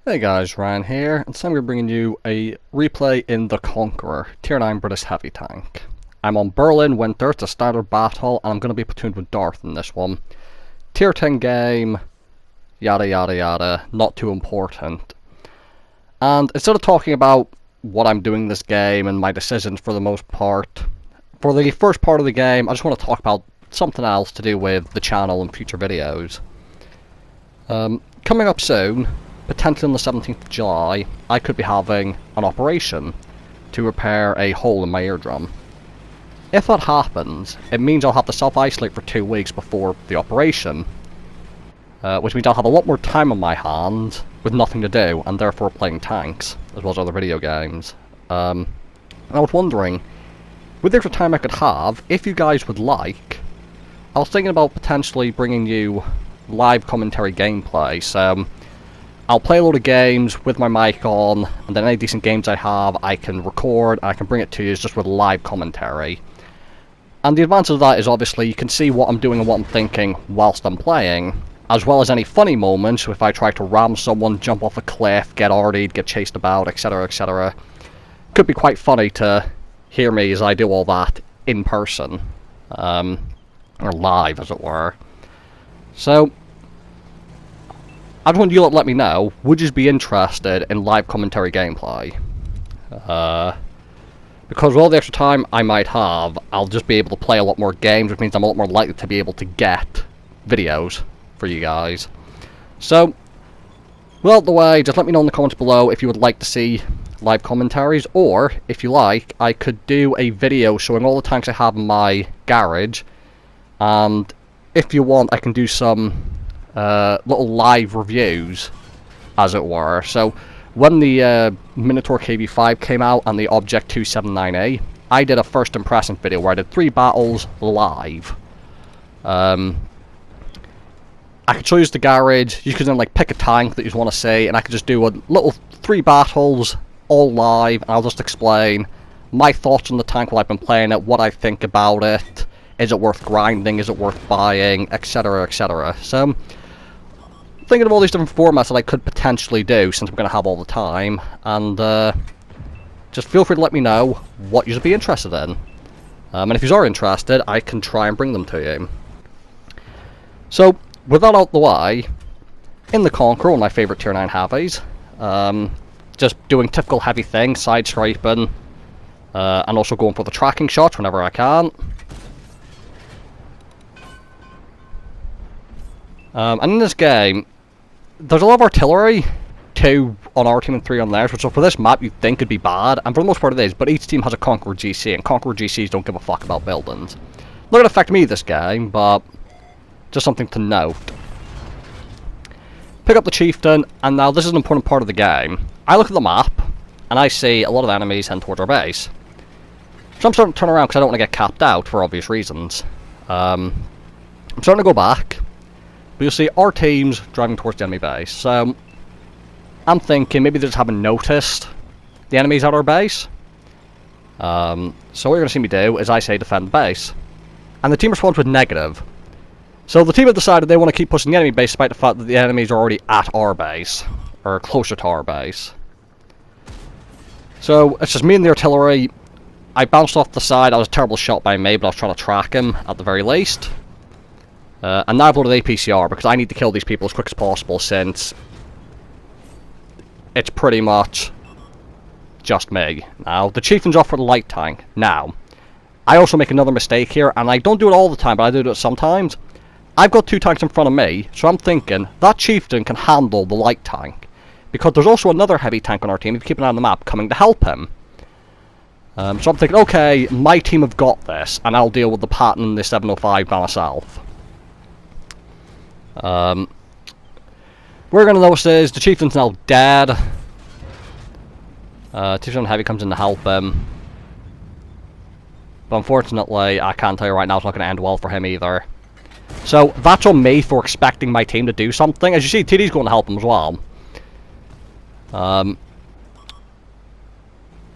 Hey guys, Ryan here, and today I'm bringing you a replay in the Conqueror, Tier 9 British Heavy Tank. I'm on Berlin Winter, it's a standard battle, and I'm going to be platooned with Darth in this one. Tier 10 game, yada yada yada, not too important. And instead of talking about what I'm doing this game and my decisions for the most part, for the first part of the game, I just want to talk about something else to do with the channel and future videos. Coming up soon, potentially on the 17th of July, I could be having an operation to repair a hole in my eardrum. If that happens, it means I'll have to self-isolate for 2 weeks before the operation, which means I'll have a lot more time on my hands with nothing to do, and therefore playing tanks, as well as other video games. And I was wondering, with the extra time I could have, if you guys would like, I was thinking about potentially bringing you live commentary gameplay, so I'll play a load of games with my mic on, and then any decent games I have, I can record, and I can bring it to you just with live commentary. And the advantage of that is obviously you can see what I'm doing and what I'm thinking whilst I'm playing, as well as any funny moments if I try to ram someone, jump off a cliff, get artied, get chased about, etc, etc. Could be quite funny to hear me as I do all that in person, or live as it were. So I just want you to let me know, would you be interested in live commentary gameplay? Because with all the extra time I might have, I'll just be able to play a lot more games, which means I'm a lot more likely to be able to get videos for you guys. So, well, the way, just let me know in the comments below if you would like to see live commentaries, or, if you like, I could do a video showing all the tanks I have in my garage, and if you want, I can do some little live reviews, as it were. So, when the Minotaur KV5 came out and the Object 279A, I did a first impression video where I did 3 battles live. I could show you the garage, you could then like pick a tank that you want to see, and I could just do a little 3 battles, all live, and I'll just explain my thoughts on the tank while I've been playing it, what I think about it, is it worth grinding, is it worth buying, etc, etc. So, thinking of all these different formats that I could potentially do since I'm going to have all the time, and just feel free to let me know what you'd be interested in. And if you are interested, I can try and bring them to you. So, with that out the way, in the Conqueror, one of my favourite Tier 9 heavies, just doing typical heavy things, side scraping, and also going for the tracking shots whenever I can. And in this game, there's a lot of artillery, 2 on our team and 3 on theirs, which for this map you'd think could be bad, and for the most part it is, but each team has a Conqueror GC, and Conqueror GCs don't give a fuck about buildings. Not going to affect me this game, but just something to note. Pick up the Chieftain, and now this is an important part of the game. I look at the map, and I see a lot of enemies heading towards our base. So I'm starting to turn around because I don't want to get capped out, for obvious reasons. I'm starting to go back. But you'll see our teams driving towards the enemy base. So, I'm thinking maybe they just haven't noticed the enemies at our base. So what you're going to see me do is I say defend the base. And the team responds with negative. So the team have decided they want to keep pushing the enemy base despite the fact that the enemies are already at our base. Or closer to our base. So, it's just me and the artillery. I bounced off the side. That was a terrible shot by me, but I was trying to track him at the very least. And now I've loaded APCR because I need to kill these people as quick as possible since it's pretty much just me. Now, the Chieftain's off for the light tank. Now, I also make another mistake here, and I don't do it all the time, but I do it sometimes. I've got 2 tanks in front of me, so I'm thinking that Chieftain can handle the light tank. Because there's also another heavy tank on our team, if you keep an eye on the map, coming to help him. So I'm thinking, okay, my team have got this, and I'll deal with the Patton and the 705 by myself. What we're going to notice is the Chieftain's now dead. Chieftain Heavy comes in to help him. But unfortunately, I can't tell you right now, it's not going to end well for him either. So, that's on me for expecting my team to do something. As you see, TD's going to help him as well.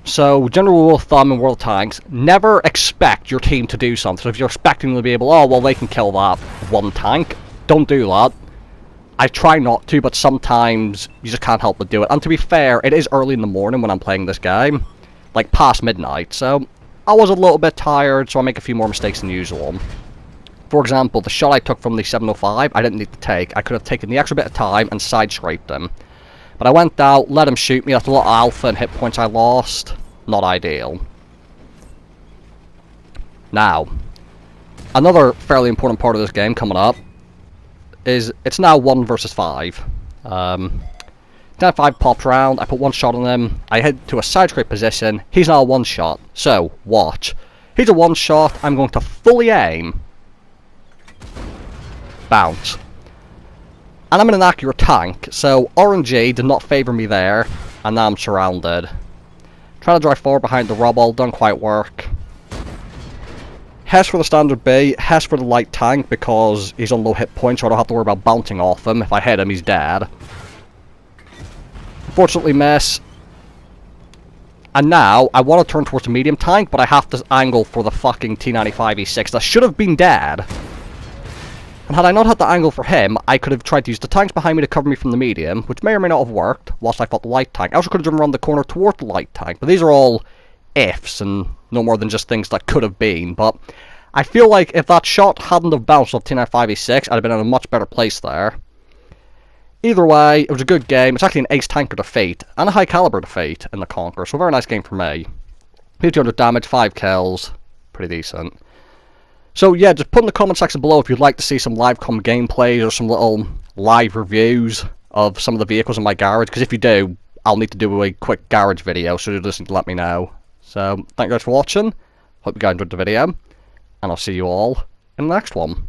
So, general rule of thumb in World of Tanks, never expect your team to do something. So if you're expecting them to be able, oh, well, they can kill that 1 tank, don't do that. I try not to, but sometimes you just can't help but do it. And to be fair, it is early in the morning when I'm playing this game, like past midnight, so I was a little bit tired, so I make a few more mistakes than usual. For example, the shot I took from the 705, I didn't need to take. I could have taken the extra bit of time and side-scraped him. But I went out, let him shoot me, that's a lot of alpha and hit points I lost. Not ideal. Now, another fairly important part of this game coming up is it's now 1 versus 5. 10-5 pops round, I put one shot on him, I head to a side scrape position, he's now a one shot. So, watch. He's a one shot, I'm going to fully aim. Bounce. And I'm in an accurate tank, so RNG did not favour me there, and now I'm surrounded. Trying to drive forward behind the rubble, don't quite work. Hess for the standard B, Hess for the light tank because he's on low hit points, so I don't have to worry about bouncing off him. If I hit him, he's dead. Unfortunately miss. And now, I want to turn towards the medium tank, but I have to angle for the fucking T95E6 that should have been dead. And had I not had the angle for him, I could have tried to use the tanks behind me to cover me from the medium, which may or may not have worked, whilst I fought the light tank. I also could have driven around the corner toward the light tank, but these are all ifs, and no more than just things that could have been. But I feel like if that shot hadn't have bounced off T95E6, I'd have been in a much better place there. Either way, it was a good game. It's actually an ace tanker defeat, and a high caliber defeat in the Conqueror, so a very nice game for me. 200 damage, 5 kills, pretty decent. So yeah, just put in the comment section below if you'd like to see some live com gameplays or some little live reviews of some of the vehicles in my garage, because if you do, I'll need to do a quick garage video, so you just need to let me know. So, thank you guys for watching, hope you guys enjoyed the video, and I'll see you all in the next one.